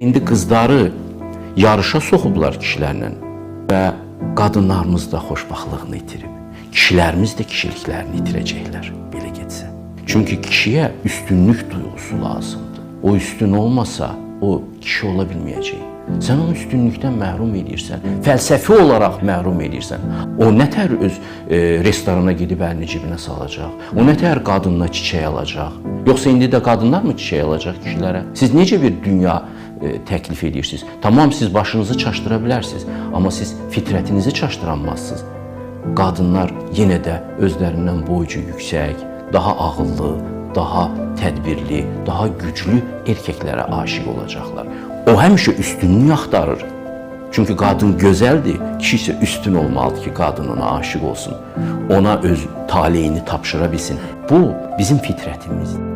İndi qızları yarışa soxublar kişilərlə və qadınlarımız da xoşbaxtlığını itirib. Kişilərimiz də kişiliklərini itirəcəklər belə getsə. Çünki kişiyə üstünlük duyğusu lazımdır. O üstün olmasa o kişi ola bilməyəcək. Sən onu üstünlükdən məhrum edirsən, fəlsəfi olaraq məhrum edirsən. O nətər öz restorana gedib əlini cibinə salacaq? O nətər qadınla çiçək alacaq? Yoxsa indi də qadınlar mı çiçək alacaq kişilərə? Siz necə bir dünya təklif edirsiniz? Tamam, siz başınızı çaşdıra bilərsiniz, amma siz fitrətinizi çaşdıramazsınız. Qadınlar yenə də özlərindən boycu yüksək, daha ağıllı, daha tədbirli, daha güclü erkəklərə aşiq olacaqlar. O həmişə üstünlük axtarır. Çünki qadın gözəldir, kişi isə üstün olmalıdır ki, qadın ona aşiq olsun, ona öz taleyini tapşıra bilsin. Bu bizim fitrətimizdir.